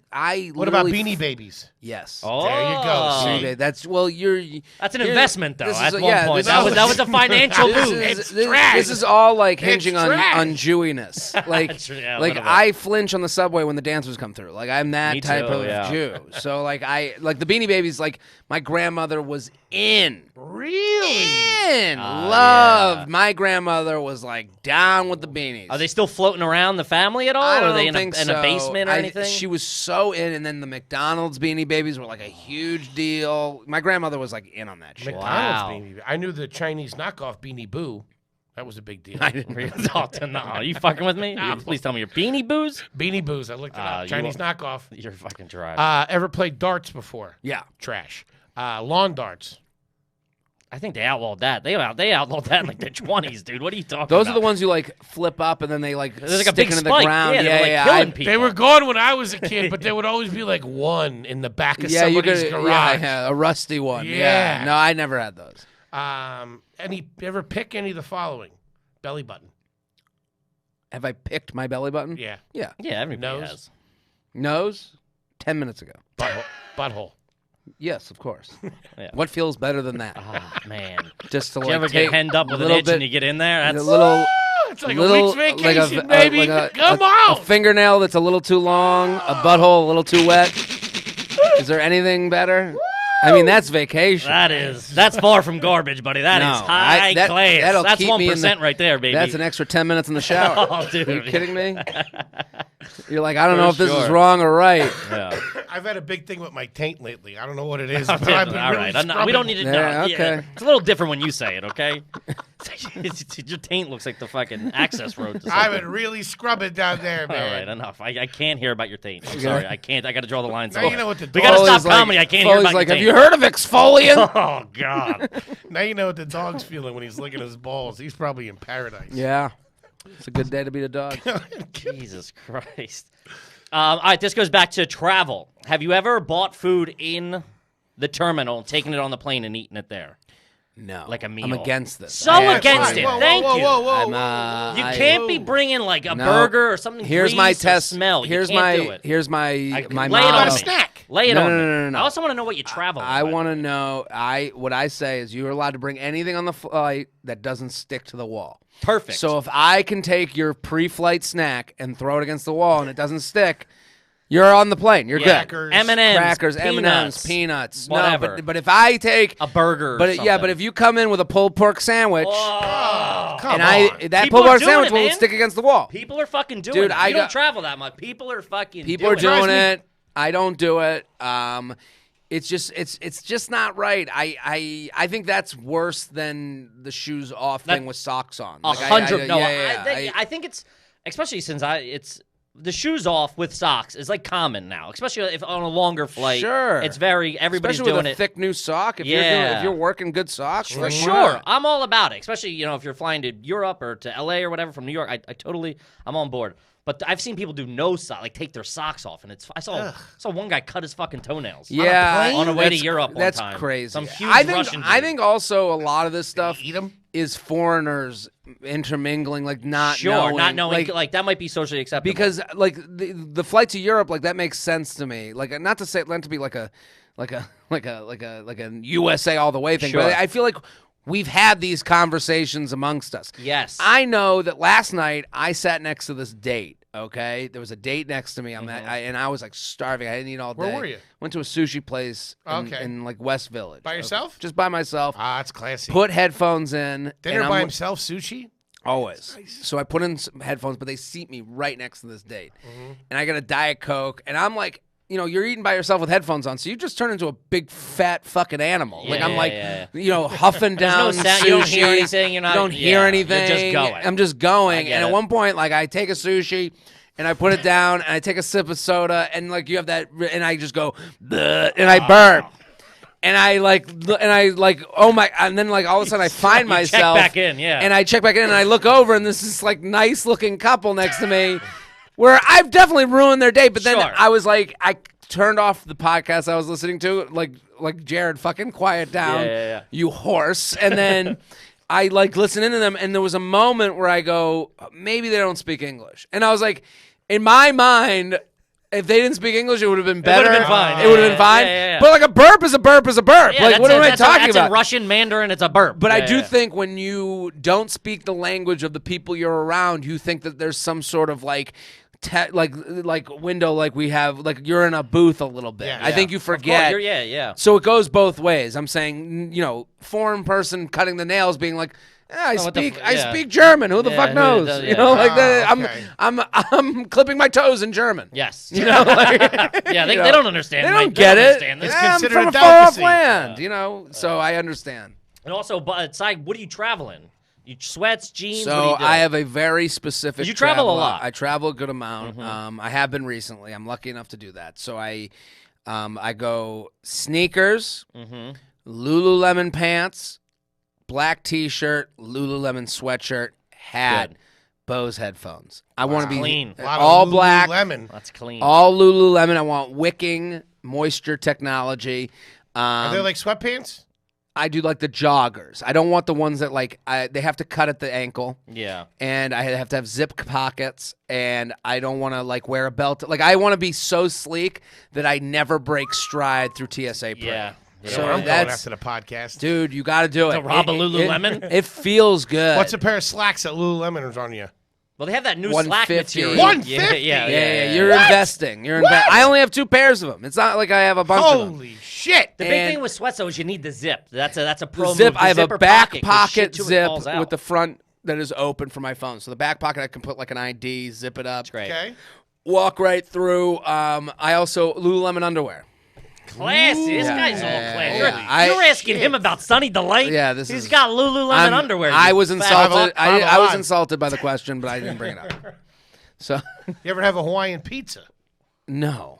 What about Beanie Babies? Yes. Oh, There you go. See? That's that's an investment, though. At one point, that that was a financial move. This is all like hinging on trash. Jewiness. Like, Yeah, a like little bit. I flinch on the subway when the dancers come through. Like I'm that Me type too, of yeah. Jew. So like the Beanie Babies. Like my grandmother was in. Really? Love. My grandmother was like down with the beanies. Are they still floating around the family at all? I or don't are they in think in a so. basement or anything? She was so in, and then the McDonald's Beanie Babies were like a huge deal. My grandmother was like in on that shit. McDonald's Wow. Beanie. I knew the Chinese knockoff Beanie Boo. That was a big deal. I didn't realize. No, are you fucking with me? Please tell me you're Beanie Boos. Beanie Boos. I looked it up. Chinese knockoff. You're fucking trash. Ever played darts before? Yeah. Trash. Lawn darts. I think they outlawed that. They outlawed that in like the 20s, dude. What are you talking about? Those are the ones you like flip up and then they like There's like stick a big into the spike. ground. Yeah, they were like killing people. They were gone when I was a kid, but there would always be like one in the back of Yeah, you somebody's could. garage. Yeah, a rusty one. Yeah. No, I never had those. Ever pick any of the following? Belly button. Have I picked my belly button? Yeah. Yeah. Yeah, everybody Nose? has. Nose? 10 minutes ago. Butthole. Yes, of course. Yeah. What feels better than that? Oh, man. Just to Did like you ever take get henned up with a an little itch bit, and you get in there? a That's little, It's like little, a week's vacation, baby. like a, Come a on. fingernail that's a little too long, a butthole a little too wet. Is there anything better? I mean, that's vacation. That's far from garbage, buddy. That is high class. That'll That's keep me in 1% right there, baby. That's an extra 10 minutes in the shower. Oh, dude. Are you kidding me? You're like, I don't For know if this is sure. wrong or right. Yeah. I've had a big thing with my taint lately. I don't know what it is. All But I've been really right. We don't need to know. Yeah, okay. It's a little different when you say it, okay? Your taint looks like the fucking access road to I've something. been really scrubbing down there, All man. right, enough. I can't hear about your taint. I'm sorry. I can't. I got to draw the line. Now you know what the We got to dog- stop comedy. I can't hear Foley's about like, your have you taint. heard of exfoliant? Oh, God. Now you know what the dog's feeling when he's licking his balls. He's probably in paradise. Yeah. It's a good day to be a dog. Jesus Christ. All right, this goes back to travel. Have you ever bought food in the terminal, taken it on the plane, and eaten it there? No. Like a meal. I'm against this. So I against actually- it. Whoa, Thank whoa, you. whoa, whoa, I'm, whoa. You I- can't be bringing like a No. burger or something. Here's my greased or test. Smell. You Here's can't my do it. here's my Lay it motto. on me. Snack. Lay it No, on no, me. no, no, no. I also want to know what you travel. I want to know. What I say is you're allowed to bring anything on the flight that doesn't stick to the wall. Perfect. So if I can take your pre-flight snack and throw it against the wall and it doesn't stick, you're on the plane. You're yeah, good. M&Ms, Crackers, peanuts, M&Ms, peanuts. whatever. No, but if I take a burger. but or yeah, but something. if you come in with a pulled pork sandwich Come and on. that People pulled are pork doing sandwich it, will man. stick against the wall. people are fucking doing Dude, it. I You don't got- travel that much. People are fucking. People are doing doing it. it. I don't do it. It's just not right. I think that's worse than the shoes off thing with socks on. Like, 100. No, yeah. I think it's especially since it's the shoes off with socks is like common now, especially if on a longer flight. Sure. It's everybody's especially doing with a it. thick new sock. If Yeah. you're working good socks, For like, sure. why not? I'm all about it, especially, if you're flying to Europe or to LA or whatever from New York. I'm on board. But I've seen people do no sock, like take their socks off, and I saw one guy cut his fucking toenails. Yeah, on the way to that's- Europe one That's time. crazy. Some huge I think Russian I dude. think also a lot of this stuff Eat 'em? is foreigners intermingling, like not Sure, knowing, not knowing like that might be socially acceptable. because like the flight to Europe, like that makes sense to me. Like not to say meant to be like a USA all the way thing, Sure. but I feel like we've had these conversations amongst us. Yes. I know that last night I sat next to this date. Okay, there was a date next to me on that, and I was like starving. I didn't eat all day. Where were you? Went to a sushi place Okay. in like West Village. By yourself? Just by myself. That's classy. Put headphones in. Dinner and by I'm- himself, sushi? Always. So I put in some headphones, but they seat me right next to this date. Mm-hmm. And I got a Diet Coke, and I'm like, you're eating by yourself with headphones on, so you just turn into a big fat fucking animal. Like I'm like, huffing down sound, sushi. you don't hear anything. You're not. You don't hear yeah, anything. You're just going. I'm just going. get And it. at one point, like I take a sushi. And I put it down, and I take a sip of soda, and like you have that, and I just go, "Bleh," and I burp. And I oh my, and then like all of a sudden I find You check myself back in, yeah. and I check back in and I look over and this is like nice looking couple next to me, where I've definitely ruined their date. But then Sure. I was like, I turned off the podcast I was listening to, like Jared, fucking quiet down, Yeah. you horse. And then I like listen into them, and there was a moment where I go, maybe they don't speak English, and I was like, in my mind. If they didn't speak English, it would have been better. been fine. It would have been fine. Yeah. But like a burp is a burp is a burp. Yeah, like that's what am I talking that's about? in Russian, Mandarin. It's a burp. But I Yeah, do yeah. think when you don't speak the language of the people you're around, you think that there's some sort of like window, like we have, like you're in a booth a little bit. Yeah. I think you Of course, forget. yeah. So it goes both ways. I'm saying, foreign person cutting the nails, being like, I what the speak, f- I yeah. speak German. Who the Yeah, fuck who knows? does- You yeah. know, like that. okay. I'm clipping my toes in German. Yes. You know, like, Yeah, they you know, they don't understand. They Mike. don't get it. Understand this. It's I'm considered from a a far off delicacy. land, so I understand. And also, but aside, what are you traveling? You sweats, jeans. what do So you do? I have a very specific. You travel a lot. Mm-hmm. I travel a good amount. I have been recently. I'm lucky enough to do that. So I go sneakers, Mm-hmm. Lululemon pants, black T-shirt, Lululemon sweatshirt, hat, Good. Bose headphones. I want to be Clean. A lot all of black, Lululemon. That's clean. all Lululemon. I want wicking moisture technology. Are they like sweatpants? I do like the joggers. I don't want the ones that they have to cut at the ankle. Yeah. And I have to have zip pockets, and I don't want to like wear a belt. Like I want to be so sleek that I never break stride through TSA. Parade. Yeah. So I'm going that's, after the podcast. dude, you got to do it. To rob a It- Lululemon? It feels good. What's a pair of slacks that Lululemon is on you? Well, they have that new 150. slack material. 150? Yeah. You're investing. I only have 2 pairs of them. It's not like I have a bunch of them. Holy shit. The big And- thing with sweats though is you need the zip. That's a pro The zip. move. The I have a zipper back 'cause pocket shit to it zip falls out. with the front that is open for my phone. So the back pocket I can put like an ID, zip it up, Great. Okay. walk right through. I also Lululemon underwear. Classy. This guy's all classy. yeah. You're asking him about Sunny Delight. Yeah, He's got Lululemon underwear. I you was fat insulted. fuck. I was insulted by the question, but I didn't bring it up. So, You ever have a Hawaiian pizza? no.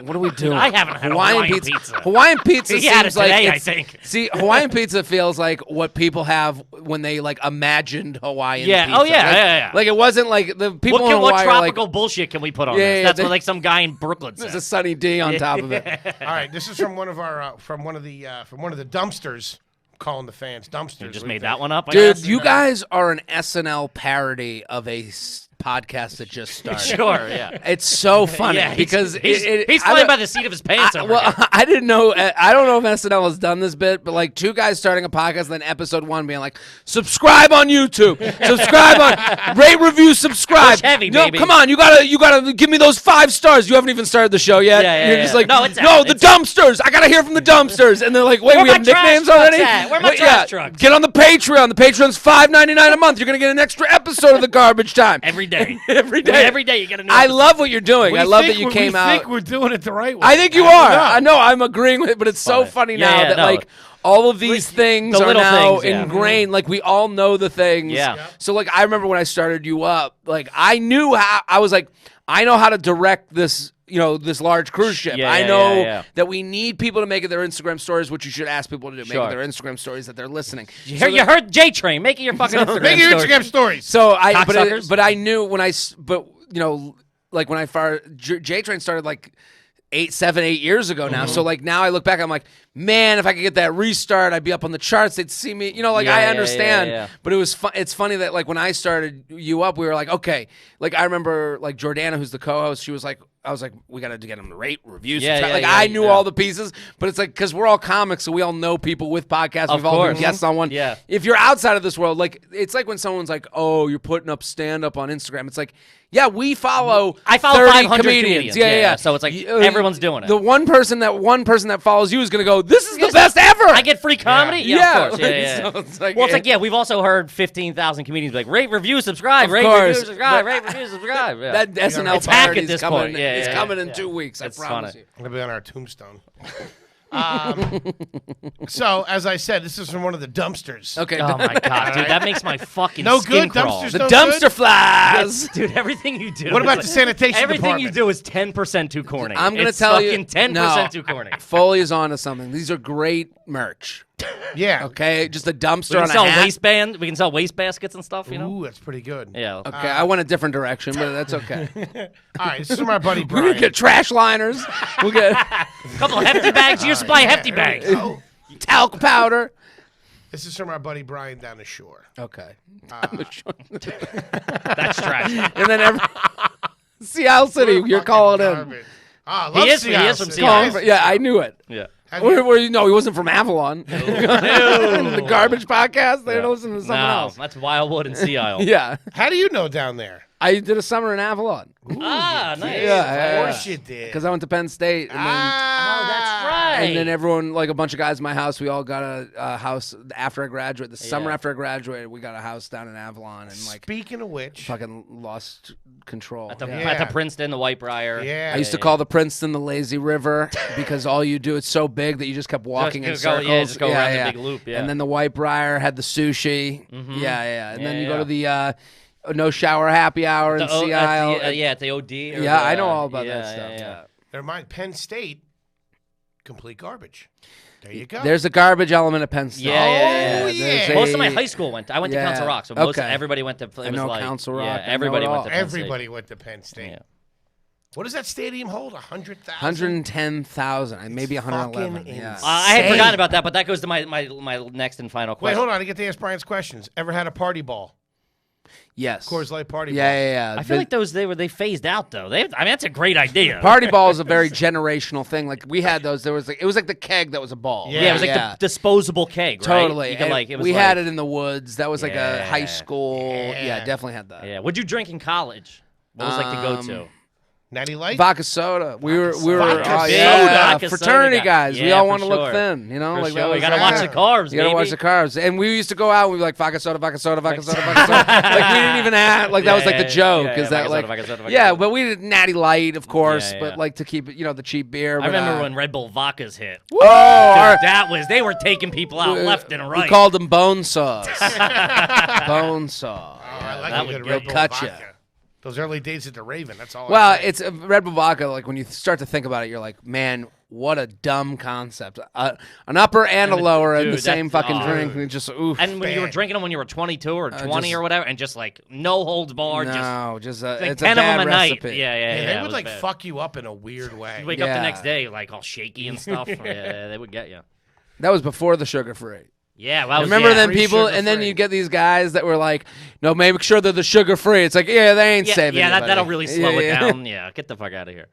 What are we doing? I haven't had a Hawaiian pizza. Hawaiian pizza He had it seems like today, I it's- think. See, Hawaiian pizza feels like what people have when they like imagined Hawaiian Yeah, pizza. oh, yeah, like, yeah. Like it wasn't like the people in What Hawaii are like, tropical bullshit can we put on Yeah, this? yeah, That's they- what like some guy in Brooklyn there's said. a Sunny D on top of it. All right, this is from one of our from one of the dumpsters calling the fans dumpsters. You just made that one up, I Dude, guess? you guys are an SNL parody of a podcast that just started. Sure, yeah. It's so funny Yeah, because he's flying by the seat of his pants over here. I didn't know. I don't know if SNL has done this bit, but like two guys starting a podcast, and then episode 1 being like, "Subscribe on YouTube, subscribe on, rate, review, subscribe." Push heavy, no, baby. come on, you gotta give me those 5 stars. You haven't even started the show yet. Yeah, You're just like, No, it's no, out. the It's out. dumpsters. I gotta hear from the dumpsters, and they're like, wait, Where we my have trash nicknames trucks already. at? Where my Wait, trash trucks? Get on the Patreon. The Patreon's $5.99 a month. You're gonna get an extra episode of the Garbage Time Every day. Every day. Every day you get a new I episode. love what you're doing. We I love think that you we- came we out. think we're doing it the right way. I think you don't are. know. I know. I'm agreeing with it, but it's so Funny. funny Yeah, now yeah, that no. like all of these things the are little now things, yeah. ingrained. Like we all know the things. Yeah. Yep. So like I remember when I started you up, like I knew how. I was like, I know how to direct this. You know, this large cruise ship. Yeah, I yeah, know yeah. that we need people to make it their Instagram stories, which you should ask people to do. Make Sure. it their Instagram stories that they're listening. You So heard, you heard JTrain. Make it your fucking Instagram Make your story. Instagram stories. So I, Cocksuckers. but I knew when but you know, like when I fired, JTrain started like 7, 8 years ago now. Mm-hmm. So like now I look back, I'm like, man, if I could get that restart, I'd be up on the charts. They'd see me, you know, like Yeah, I yeah, understand. yeah. But it was it's funny that like when I started you up, we were like, okay, like I remember like Jordana, who's the co-host, she was like, I was like, we got to get them to rate, review, Yeah, subscribe. yeah, Like yeah, I knew yeah. all the pieces, but it's like because we're all comics, so we all know people with podcasts. Of We've all been course. guests on one. Yeah. If you're outside of this world, like it's like when someone's like, "Oh, you're putting up stand up on Instagram." It's like, yeah, we follow. I follow 30 500 comedians. comedians. Yeah, Yeah, yeah. so it's like everyone's doing it. The one person that follows you is gonna go, "This is the best ever." I get free comedy? Yeah, of course. Yeah, yeah. So it's like, Well, it's like, yeah, we've also heard 15,000 comedians be like, rate, review, subscribe, rate, course. review, subscribe, But- rate, review, subscribe. Yeah. that SNL It's hack at parody's this coming. point. Yeah, it's yeah, coming yeah. in 2 weeks. That's I promise funny. you. It'll be on our tombstone. So, as I said, this is from one of the dumpsters. Okay. Oh, my God, dude, that makes my fucking No skin good? crawl. Dumpsters The no dumpster good? flies. Dude, everything you do. What about is the sanitation Everything you department? do is 10% too corny. I'm gonna It's tell you, fucking 10% no, too corny. Foley is on to something. These are great merch. Yeah. Okay, just a We dumpster can on a sell hat. waistband. We can sell waste baskets and stuff. You know. Ooh, that's pretty good. Yeah. Okay, I went a different direction, but that's okay. All right, this is from our buddy We're Brian. gonna get trash liners. We'll get A couple of hefty bags. You supply hefty bags. Oh, talc powder. this is from our buddy Brian down the shore. Okay. That's trash. And then Seattle City, you're calling in. Garbage. Ah, I love He is Seattle from City. Seattle. Guys, Yeah, I knew it. Yeah. have you- No, he wasn't from Avalon. The Garbage Podcast. They don't listen to someone No, else. that's Wildwood and Sea Isle. Yeah, How do you know down there? I did a summer in Avalon Ah, nice. Yeah, Of course you did. because I went to Penn State, and then, Oh, that's right. and then everyone, like a bunch of guys in my house, we all got a house after I graduated. The summer after I graduated, we got a house down in Avalon, and like Speaking of which, fucking lost control. At the, Yeah. at the Princeton, the Whitebriar. yeah, I used to call the Princeton the lazy river because all you do, it's so big that you just kept walking in Just go- circles. yeah, just go around the big loop, yeah. And then the Whitebriar had the sushi. Mhm. Yeah. And then Yeah, you go to the no shower happy hour in Sea Isle. at the OD. Or Yeah, the, I know all about that stuff. Yeah. Never mind, Penn State, complete garbage. There you go. There's a garbage element at Penn State. Yeah. Oh, There's yeah. Most of my high school went. I went to Yeah. Council Rock, so Okay. everybody went to. It I was know like, Council Rock. I Yeah, know everybody it went all. to Penn Everybody went to Penn State. State. Yeah. What does that stadium hold? 100,000? 110,000. Maybe 111. fucking Yeah. I had Insane. forgotten about that, but that goes to my next and final Wait, question. hold on. I get to ask Brian's questions. Ever had a party ball? Yes. Coors Light party ball. Yeah. I feel like they phased out though. I mean, that's a great idea. Party ball is a very generational thing. Like we had those. There was like it was like the keg that was a ball. Yeah. Yeah, it was like the disposable keg, right? Totally. You could, And like, it was we like, had it in the woods. That was like a high Yeah. school. Yeah, Yeah. definitely had that. Yeah. What'd you drink in college? What was like the go-to? Natty Light? Vodka soda. We were Vodka soda. yeah, Vodka soda fraternity guy. guys. We Yeah, all for want to look sure. thin, you know. For Like sure. that You was gotta watch the carbs, You gotta watch the carbs. And we used to go out. and we'd be like vodka soda, vodka soda, vodka soda, vodka soda. Like we didn't even have like that was like the joke. Is that vodka like soda, vodka soda, vodka yeah? soda. But we did Natty Light, of course. Yeah, But yeah. like to keep it, the cheap beer. I but, remember when Red Bull vodkas hit. Oh, our- They were taking people out left and right. we called them bone saws. Bone saw. Oh, I like that a would good be- Red Bull cut ya. vodka. Those early days at the Raven. That's all. Well, I say. it's a Red Bull vodka. Like when you start to think about it, you're like, man, what a dumb concept. An upper and a lower in the dude, same that's- fucking oh. drink. And just oof. And when you were Bad. drinking them when you were 22 or 20 just- or whatever, and just like no holds barred, no, just like it's 10 a of bad them a recipe. night. Yeah, they it would was like bad. fuck you up in a weird way. You wake up the Yeah. next day like all shaky and stuff. Yeah, they would get you. That was before the sugar free. Yeah, well, Remember then Free people, sugar and then free. you get these guys that were like, no, make sure they're the sugar free. It's like, yeah, they ain't saving anybody. that'll really slow it Yeah. down. Yeah, get the fuck out of here.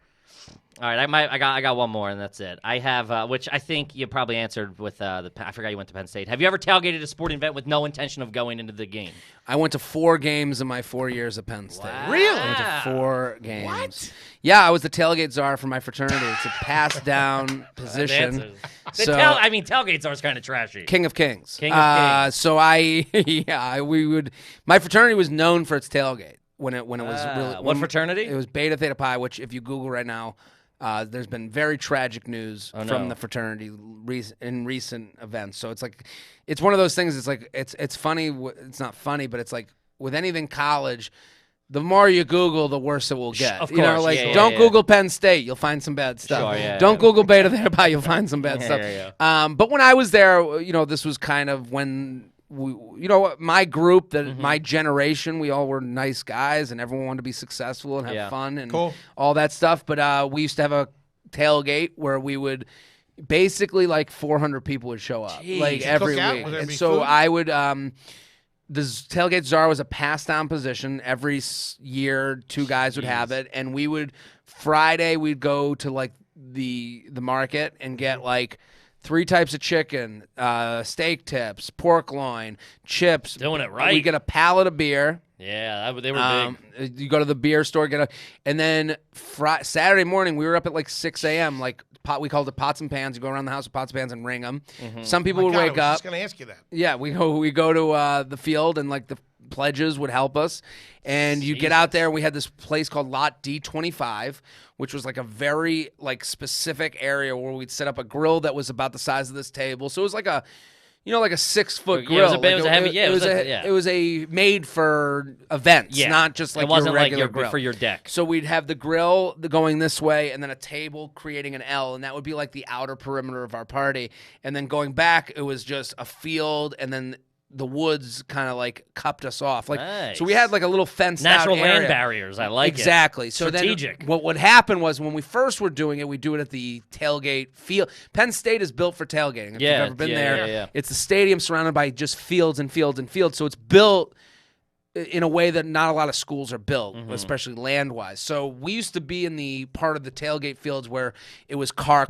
All right, I got one more, and that's it. I have, which I think you probably answered with I forgot you went to Penn State. Have you ever tailgated a sporting event with no intention of going into the game? I went to 4 games in my 4 years at Penn State. Wow. Really? I went to 4 games. What? Yeah, I was the tailgate czar for my fraternity. It's a passed down position. So, Tailgate czar is kind of trashy. King of Kings. King of Kings. So my fraternity was known for its tailgate when it was really. What fraternity? It was Beta Theta Pi, which if you Google right now, there's been very tragic news from the fraternity in recent events. So it's one of those things. It's like it's funny. It's not funny, but it's like with anything college. The more you Google, the worse it will get. Of You know, course, like yeah, don't yeah. Google Penn State, you'll find some bad stuff. Sure, yeah, don't yeah. Google Beta Theta Pi, you'll find some bad stuff. Yeah. But when I was there, this was kind of when my group, my generation, we all were nice guys, and everyone wanted to be successful and have fun and all that stuff. But we used to have a tailgate where we would. Basically, like 400 people would show up, like every Cookout? week, Would there and be so food? I would. The tailgate czar was a passed down position. Every year, 2 guys would have it, and we would Friday we'd go to like the market and get like 3 types of chicken, steak tips, pork loin, chips. Doing it right. We get a pallet of beer. Yeah, they were big. You go to the beer store, and then Saturday morning we were up at like 6 a.m. Like we called it pots and pans. You go around the house with pots and pans and ring them. Some people would wake I was up. just going to ask you that. Yeah, we go to the field, and like the pledges would help us, and you get out there. We had this place called Lot D25, which was like a very like specific area where we'd set up a grill that was about the size of this table. So it was like a. like a 6-foot grill. It was a made for events, not just like it wasn't your regular like grill. for your deck. So we'd have the grill going this way, and then a table creating an L, and that would be like the outer perimeter of our party. And then going back, it was just a field, and then the woods kind of like cupped us off. Nice. So we had like a little fenced Natural out land area. barriers. I like Exactly. it. So Strategic. then what would happen was when we first were doing it, we'd do it at the tailgate field. Penn State is built for tailgating. If you've ever been there, yeah. it's a stadium surrounded by just fields and fields and fields. So it's built in a way that not a lot of schools are built, especially land-wise. So we used to be in the part of the tailgate fields where it was car.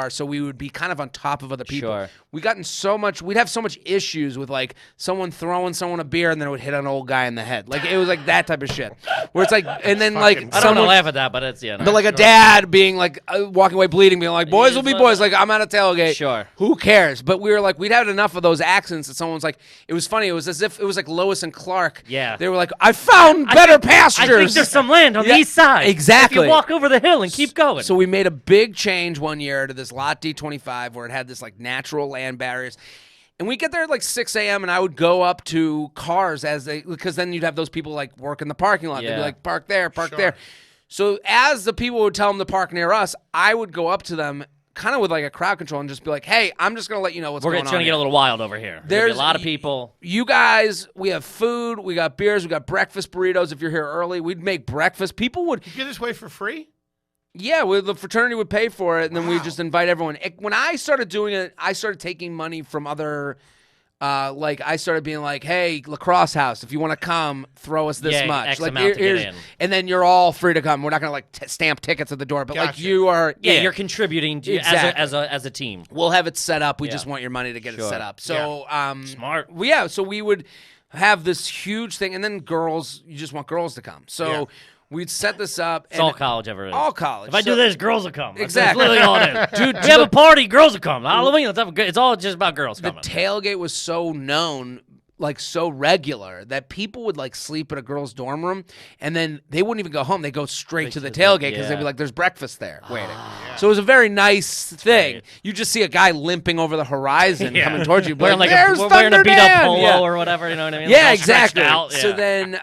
So we would be kind of on top of other people. Sure. We'd have so much issues with like someone throwing someone a beer and then it would hit an old guy in the head. Like it was like that type of shit. Where it's like, and then like I don't want to someone, laugh at that, but it's but like a dad being like walking away bleeding, being like, boys will be boys. Like I'm at a tailgate. Sure. Who cares? But we were like, we'd had enough of those accidents that someone's like, it was funny. It was as if it was like Lois and Clark. Yeah. They were like, I found better pastures. I think there's some land on the east side. Exactly. If you walk over the hill and keep going. So we made a big change one year to this Lot D25 where it had this like natural land barriers. And we get there at like 6 a.m. and I would go up to cars because then you'd have those people like work in the parking lot. They'd be like, park there, park there. So as the people would tell them to park near us, I would go up to them kind of with like a crowd control and just be like, hey, I'm just going to let you know what's going on. It's going to get a little wild over here. There's a lot of people. You guys, we have food, we got beers, we got breakfast burritos. If you're here early, we'd make breakfast. People would. You get this way for free? Yeah, the fraternity would pay for it, and then we'd just invite everyone. When I started doing it, I started taking money from other. Like I started being like, "Hey, lacrosse house, if you want to come, throw us this much." X like amount to get in. And then you're all free to come. We're not gonna like stamp tickets at the door, but like Gotcha. you are. Yeah, you're contributing to Exactly. as a team. We'll have it set up. We just want your money to get it set up. So, Smart. So we would have this huge thing, and then girls. You just want girls to come. So we'd set this up. It's all college ever is. All college. If I do this, girls will come. Exactly. That's literally all it is. Dude, we have a party, girls will come. Halloween, let's have a good. It's all just about girls the coming. tailgate was so known, like so regular, that people would like sleep at a girl's dorm room, and then they wouldn't even go home. They go straight to the tailgate because they'd be like, "There's breakfast there waiting." So it was a very nice thing. Right. You just see a guy limping over the horizon coming towards you, wearing like, like "There's wearing a Thunder beat up Dan!" polo or whatever. You know what I mean? Yeah, All stretched exactly. out. So then,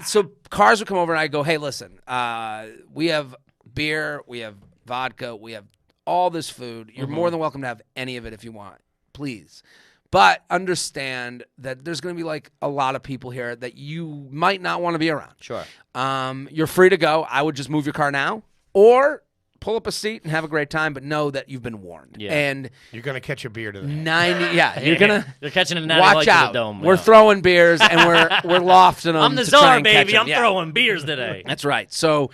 so cars would come over, and I go, "Hey, listen, we have beer, we have vodka, we have all this food. You're more than welcome to have any of it if you want, please. But understand that there's going to be like a lot of people here that you might not want to be around. Sure. You're free to go. I would just move your car now, or pull up a seat and have a great time, but know that you've been warned. Yeah. And You're gonna catch a beer today. 90, yeah, you're gonna You're catching a 90 watch lights in out. the dome. We're yeah. throwing beers and we're lofting them. I'm the to try czar, and catch baby. 'em. I'm Yeah. throwing beers today. That's right. So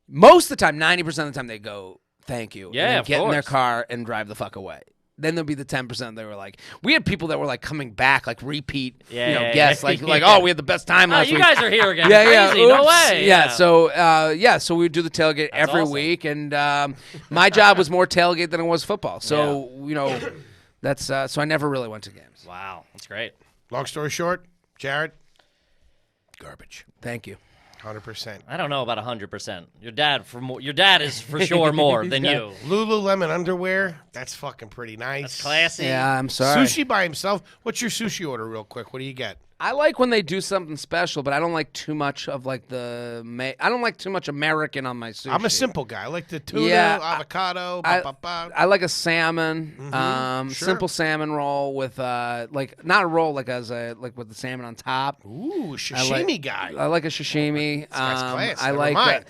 most of the time, 90% of the time, they go, "Thank you." Yeah, and then of get in their course. car and drive the fuck away. Then there'll be the 10% they were like, we had people that were like coming back, like repeat, Yeah, guests, yeah. like, oh, we had the best time Oh, last you week. guys are here again. Yeah, Crazy. No oops. way. Yeah, so we would do the tailgate every awesome. week, and my job was more tailgate than it was football. So that's so I never really went to games. Wow, that's great. Long story short, Jared, garbage. Thank you. 100%. I don't know about 100%. Your dad is for sure more than you. Lululemon underwear, that's fucking pretty nice. That's classy. Yeah, I'm sorry. Sushi by himself. What's your sushi order, real quick? What do you get? I like when they do something special, but I don't like too much of like I don't like too much American on my sushi. I'm a simple guy. I like the tuna, Yeah, avocado. I like a salmon, sure. simple salmon roll with like not a roll like with the salmon on top. Ooh, sashimi guy. I like a sashimi. guy's class. I Never like mind.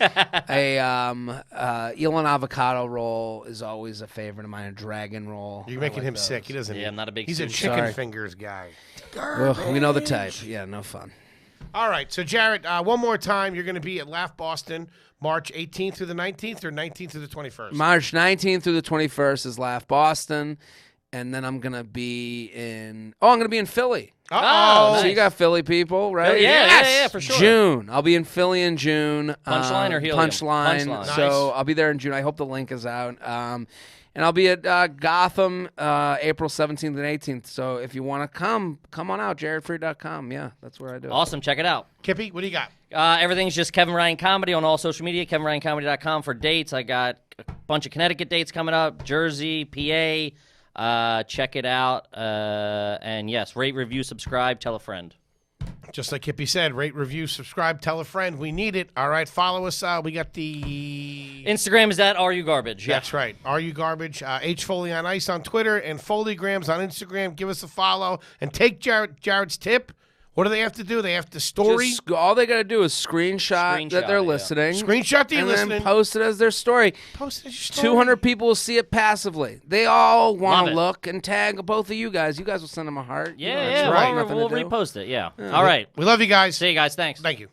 eel and avocado roll is always a favorite of mine. A dragon roll. You're I making like him those. sick. He doesn't. Yeah, I'm not a big He's a sushi. chicken Sorry. fingers guy. Ugh, we know the type. Yeah, no fun. All right, so Jared, one more time, you're going to be at Laugh Boston, March 18th through the 19th, or 19th through the 21st. March 19th through the 21st is Laugh Boston, and then I'm gonna be in. Oh, I'm gonna be in Philly. Uh-oh. Oh, So you got Philly people, right? Yeah, for sure. June. I'll be in Philly in June. Punchline or Helium? Punchline. Punchline. So Nice. I'll be there in June. I hope the link is out. And I'll be at Gotham April 17th and 18th. So if you want to come on out. JaredFreid.com. Yeah, that's where I do it. Awesome. Check it out. Kippy, what do you got? Everything's just Kevin Ryan Comedy on all social media, KevinRyanComedy.com for dates. I got a bunch of Connecticut dates coming up, Jersey, PA. Check it out. And yes, rate, review, subscribe, tell a friend. Just like Kippy said, rate, review, subscribe, tell a friend. We need it. All right, follow us. We got the... Instagram is at Are You Garbage. Yeah. That's right. Are You Garbage? H Foley on Ice on Twitter and Foleygrams on Instagram. Give us a follow and take Jared's tip. What do they have to do? They have to story. All they got to do is screenshot that they're yeah. listening. Screenshot that you're and listening. then post it as their story. Post it as your story. 200 people will see it passively. They all want Love to it. look and tag both of you guys. You guys will send them a heart. Yeah, Right. we'll repost it. Yeah. All right. We love you guys. See you guys. Thanks. Thank you.